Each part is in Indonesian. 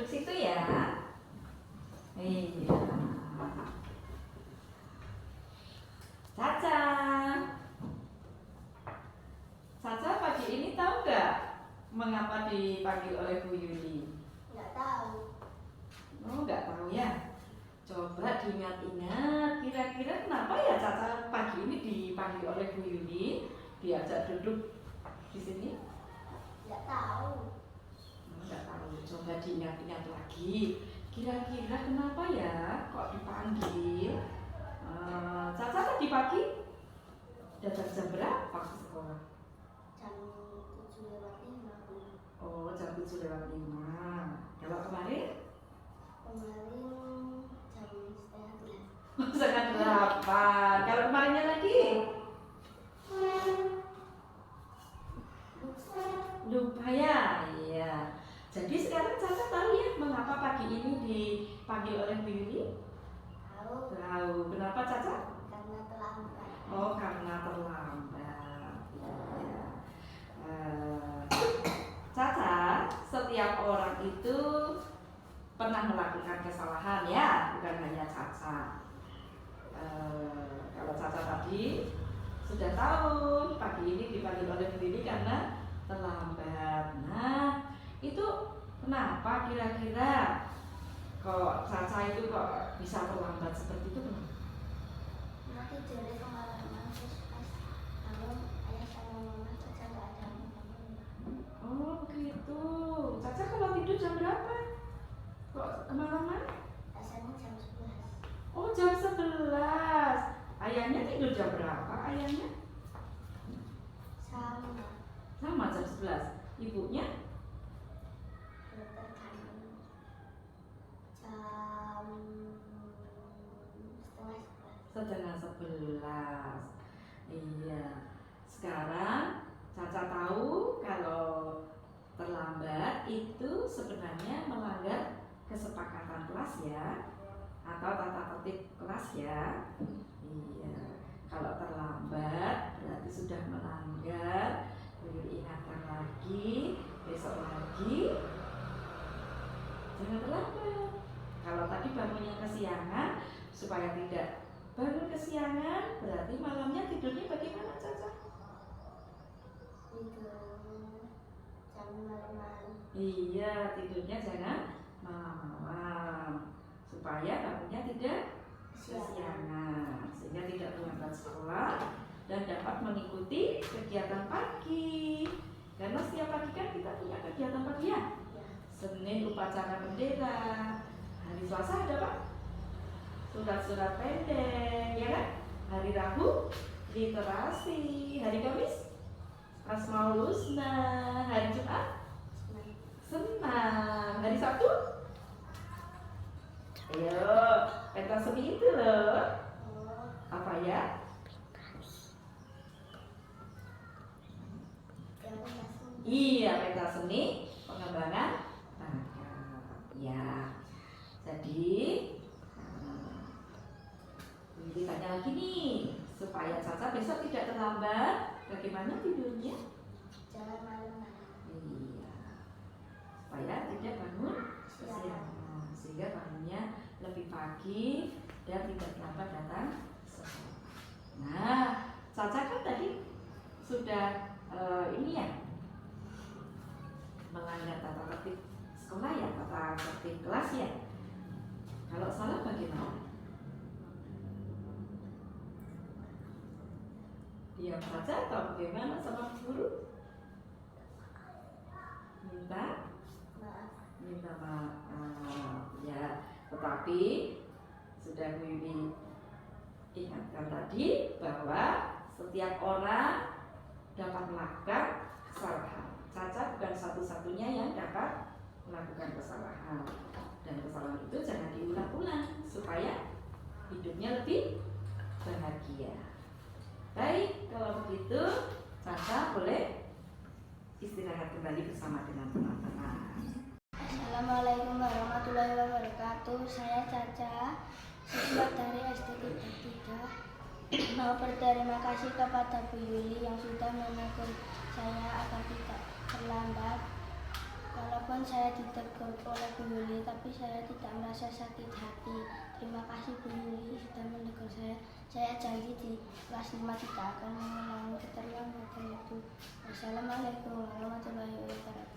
duduk situ ya. Iya. Caca. Caca pagi ini tahu nggak mengapa dipanggil oleh Bu Yuli? Nggak tahu. Oh, nggak tahu ya. Coba diingat-ingat, kira-kira kenapa ya Caca pagi ini dipanggil oleh Bu Yuli, diajak duduk di sini? Nggak tahu. Nggak tahu. Coba diingat-ingat lagi. Kira-kira kenapa ya kok dipanggil? Caca tadi pagi datang jam berapa ke sekolah? Jam 7:05. Oh, jam 7:05. Kalau kemarin? Kemarin jam 7:30. Setengah 8. Kalau kemarinnya lagi? Lupa ya? Iya. Jadi sekarang Caca tahu ya mengapa pagi ini dipanggil oleh Bu Yuli? Tahu. Tahu. Kenapa Caca? Karena terlambat. Oh, karena terlambat. Iya. Caca, setiap orang itu pernah melakukan kesalahan ya, bukan hanya Caca. Kalau Caca tadi sudah tahu pagi ini dipanggil oleh Bu Yuli karena terlambat. Nah, itu kenapa kira-kira kok Caca itu kok bisa terlambat seperti itu kenapa? Mama tidurnya kemalaman terus pas bangun ayah sama mama Caca nggak ada bangun. Oh begitu. Caca kalau tidur jam berapa? Kok kemalaman? Asalnya jam 11. Oh jam 11. Ayahnya tidur jam berapa ayahnya? Sama Sama jam 11. Ibunya? tergantung jam 10:30. Setengah 11. Iya. Sekarang Caca tahu kalau terlambat itu sebenarnya melanggar kesepakatan kelas ya, atau tata tertib kelas ya. Iya. Kalau terlambat berarti sudah melanggar. Beri ingatkan lagi, besok lagi. Jangan terlambat. Kalau tadi bangunnya kesiangan, supaya tidak bangun kesiangan, berarti malamnya tidurnya bagaimana Caca? Tidur jam 5:00-an. Iya, tidurnya jangan malam-malam, supaya bangunnya tidak kesiangan, sehingga tidak terlambat sekolah dan dapat mengikuti kegiatan pagi. Karena setiap pagi kan kita punya kegiatan pagi ya. Senin upacara bendera, hari Selasa ada apa? Surat-surat pendek, ya kan? Hari Rabu literasi, hari Kamis Asmaul Husna, hari Jumat senam, hari Sabtu ayo pentas seni itu loh. Apa ya? Iya, pentas seni pengembangan bakat. Ya. Jadi tanya lagi nih, supaya Caca besok tidak terlambat, bagaimana tidurnya? Jangan malam-malam. Iya. Supaya tidak bangun kesiangan, sehingga bangunnya lebih pagi dan tidak terlambat datang sekolah. Nah, Caca kan tadi sudah ini ya, melanggar tata tertib sekolah ya, tata tertib kelas ya. Kalau salah bagaimana? Diam saja atau bagaimana sama guru? Minta maaf ya. Tetapi sudah Bu Yuli ingatkan tadi bahwa setiap orang dapat melakukan kesalahan. Caca bukan satu-satunya yang dapat melakukan kesalahan, dan kesalahan itu jangan diulang-ulang supaya hidupnya lebih bahagia. Baik, kalau begitu Caca boleh istirahat kembali bersama dengan teman-teman. Assalamualaikum warahmatullahi wabarakatuh. Saya Caca, siswa dari SD 3. Mau berterima kasih kepada Bu Yuli yang sudah menegur saya agar tidak terlambat ke Walaupun saya ditegur oleh Bu Yuli, tapi saya tidak merasa sakit hati. Terima kasih Bu Yuli sudah menegur saya. Saya janji di kelas 5 tidak akan mengulangi keterlambatan itu. Wassalamualaikum warahmatullahi wabarakatuh.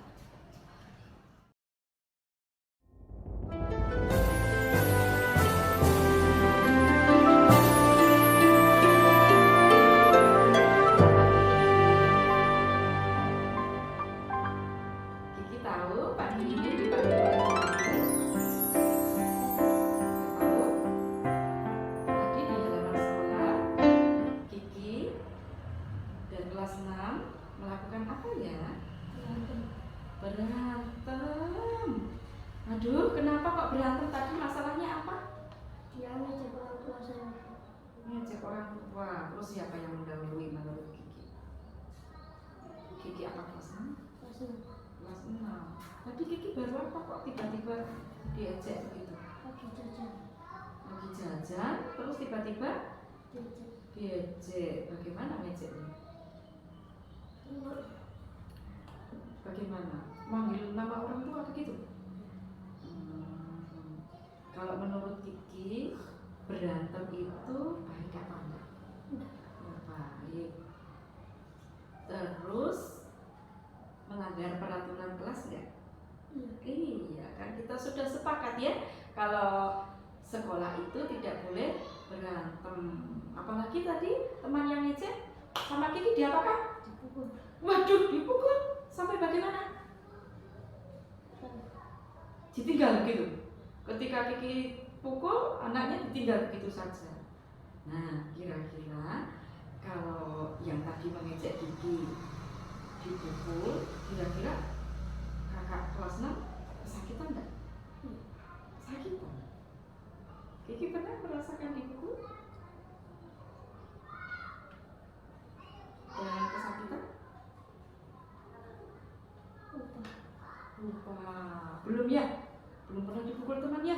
Kiki tahu pagi ini dipanggil oleh Tuhan. Tahu? Tadi di halaman sekolah, Kiki dan kelas 6 melakukan apa ya? Berantem. Aduh, kenapa kok berantem tadi? Masalahnya apa? Dia ngejek orang tua saya. Ngejek orang tua. Terus siapa yang mendahului menurut Kiki? Kiki apa kelas 6? Kelas Kelas 6. Tadi Kiki baru apa kok tiba-tiba diejek begitu? lagi jajan. Lagi jajan, terus tiba-tiba Diajak. diejek. Bagaimana ngejeknya? Bagaimana? Manggil nama orang tua begitu? Kalau menurut Kiki, berantem itu baik apa enggak? Ya, baik. Terus melanggar peraturan kelas enggak? Iya, kan kita sudah sepakat ya, kalau sekolah itu tidak boleh berantem. Apalagi tadi teman yang ngejek sama Kiki diapakan? Dipukul. Waduh, dipukul. Sampai bagaimana? Ditinggal begitu. Ketika Kiki pukul, anaknya ditinggal begitu saja. Nah, kira-kira kalau yang tadi mengejek Kiki dipukul, kira-kira kakak kelas 6 kesakitan enggak? Kesakitan. Kiki pernah merasakan dipukul? Dan kesakitan? Lupa. Belum ya? Belum pernah dipukul temannya?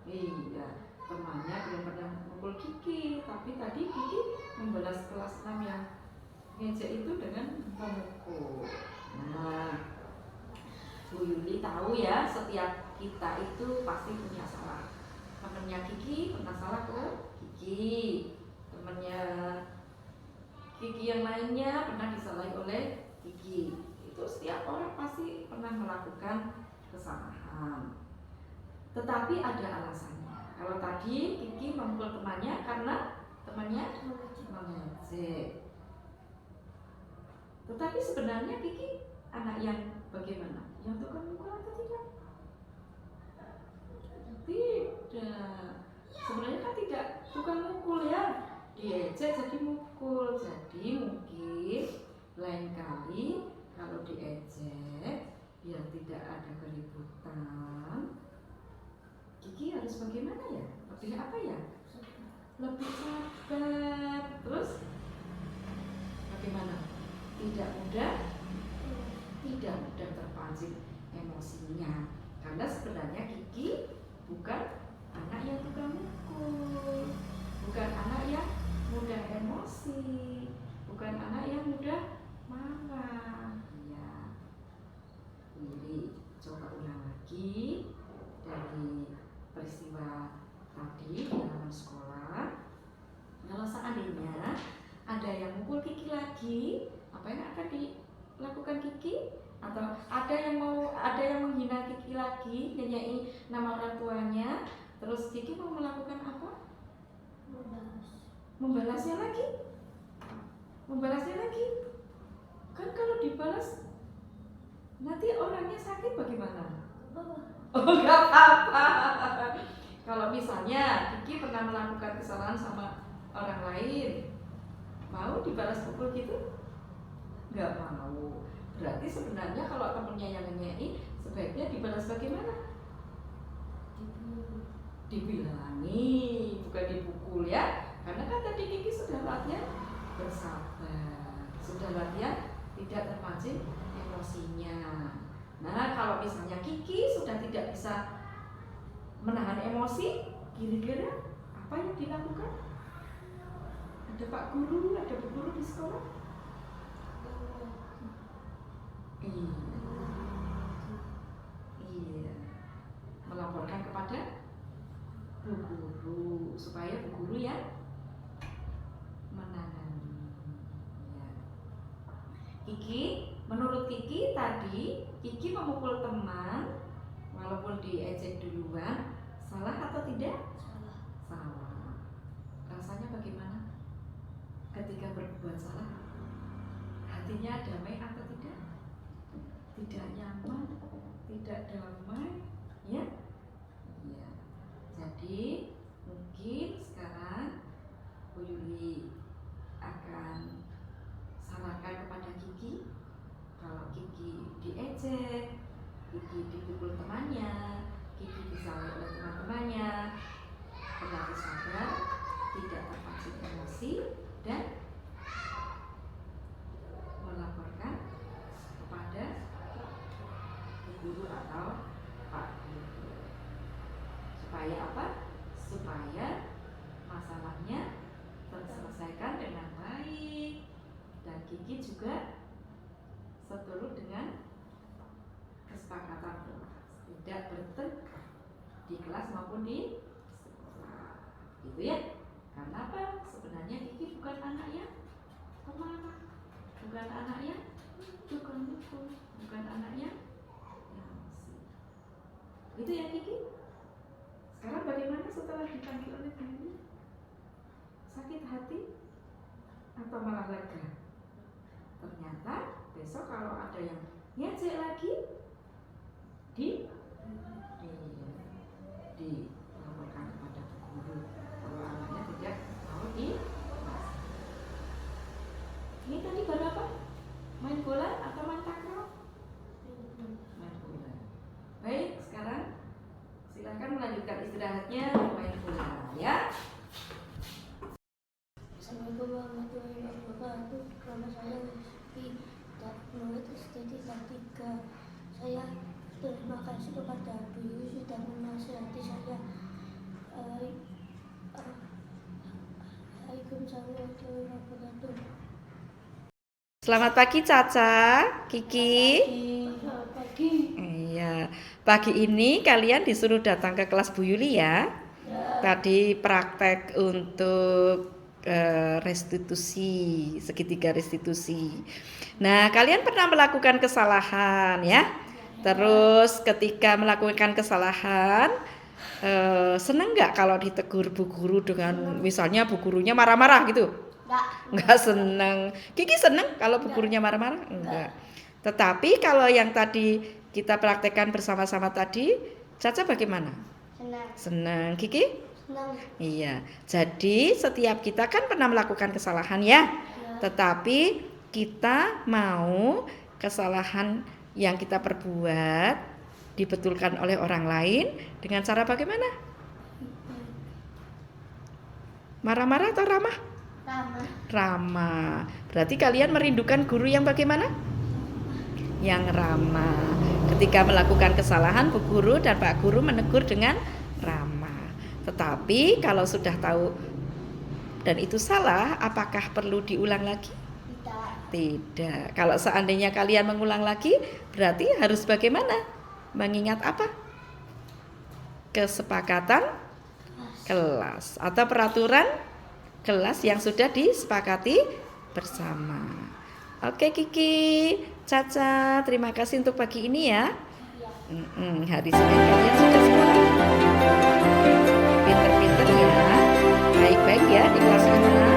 Iya, temannya belum pernah memukul Kiki. Tapi tadi Kiki membalas kelas 6 yang ngejek itu dengan memukul. Nah, Bu Yuli tahu ya, setiap kita itu pasti punya salah. Temennya Kiki pernah salah ke Kiki. Temennya Kiki yang lainnya pernah disalahi oleh Kiki. Itu setiap orang pasti pernah melakukan kesalahan. Tetapi ada alasannya. Kalau tadi Kiki memukul temannya karena temannya mengejek. Tetapi sebenarnya Kiki anak yang bagaimana? Yang tukang mukul atau tidak? Tidak. Sebenarnya kan tidak tukang mukul ya. Diejek jadi mukul. Jadi mungkin lain kali kalau diejek biar tidak ada keributan, Kiki harus bagaimana ya? Lebih apa ya? Lebih sabar. Terus bagaimana? Tidak mudah terpancing emosinya. Karena sebenarnya Kiki bukan anak yang tukang mukul, bukan anak yang mudah emosi, bukan anak yang mudah marah. Ya, ini coba ulang lagi dari peristiwa tadi di dalam sekolah. Kalau seandainya ada yang mukul Kiki lagi, apa yang akan dilakukan Kiki? Atau ada yang menghina Kiki lagi, nyanyi nama orang tuanya, terus Kiki mau melakukan apa? Membalasnya lagi. Kan kalau dibalas nanti orangnya sakit bagaimana? Oh, nggak apa-apa. Kalau misalnya Kiki pernah melakukan kesalahan sama orang lain, mau dibalas pukul gitu? Nggak mau. Berarti sebenarnya kalau temennya yang nyanyi, sebaiknya dibalas bagaimana? Dibilangi, bukan dipukul ya. Karena kan tadi Kiki sudah latihan bersabar, sudah latihan tidak terpancing emosinya. Nah, kalau misalnya Kiki sudah tidak bisa menahan emosi, kira-kira apa yang dilakukan? Ada Pak Guru, ada Bu Guru di sekolah? Iya. supaya Bu Guru yang menangani. Ya. Kiki, menurut Kiki tadi Kiki memukul teman walaupun diejek duluan, salah atau tidak? Salah. Salah. Rasanya bagaimana ketika berbuat salah? Hatinya damai atau tidak? Tidak nyaman, tidak damai, ya? Iya. Jadi mungkin sekarang Bu Yuli akan sarankan kepada Kiki, kalau Kiki diejek, Kiki dipukul temannya, Kiki disalahin oleh teman-temannya, berlatih sabar, tidak terpancing emosi, dan melaporkan kepada Bu Guru atau Pak Guru. Supaya apa? Supaya masalahnya terselesaikan dengan baik, dan Kiki juga seturut dengan kesepakatan kelas, tidak bertengkar di kelas maupun di sekolah, gitu ya. Karena apa? Sebenarnya Kiki bukan anak yang pemarah, bukan anak yang tukang mukul, bukan anak yang emosi. Itu ya Kiki. Sekarang bagaimana setelah dipanggil oleh guru? Sakit hati atau malah lega? Ternyata besok kalau ada yang ngejek lagi dilaporkan kepada guru kalau anaknya tidak mau di kelas. Ini tadi baru apa? Main bola atau main takraw? Main bola. Baik, sekarang silakan melanjutkan istirahatnya, main bola ya. Assalamualaikum warahmatullahi wabarakatuh. Nama saya Rizky Muhammad Estetik 3. Saya terima kasih kepada Bu Yuli sudah menasihati saya. Waalaikumsalam warahmatullahi wabarakatuh. Selamat pagi Caca, Kiki. Selamat pagi. Iya, pagi ini kalian disuruh datang ke kelas Bu Yuli ya. Tadi praktek untuk restitusi, segitiga restitusi. Nah, kalian pernah melakukan kesalahan ya. Terus ketika melakukan kesalahan, seneng nggak kalau ditegur Bu Guru dengan misalnya Bu Gurunya marah-marah gitu? Enggak seneng. Kiki seneng kalau Bu Gurunya marah-marah? Enggak. Tetapi kalau yang tadi kita praktekkan bersama-sama tadi, Caca bagaimana? Senang. Senang. Kiki? Senang. Iya. Jadi setiap kita kan pernah melakukan kesalahan ya. Tetapi kita mau kesalahan yang kita perbuat dibetulkan oleh orang lain dengan cara bagaimana? Marah-marah atau ramah? Ramah. Berarti kalian merindukan guru yang bagaimana? Yang ramah. Ketika melakukan kesalahan, Bu Guru dan Pak Guru menegur dengan ramah. Tetapi kalau sudah tahu dan itu salah, apakah perlu diulang lagi? Tidak. Kalau seandainya kalian mengulang lagi, berarti harus bagaimana? Mengingat apa? Kesepakatan kelas atau peraturan kelas yang sudah disepakati bersama. Oke Kiki, Caca, terima kasih untuk pagi ini ya. Hari Senin kalian sudah sekolah. Pinter-pinter ya, baik-baik ya di kelas 5.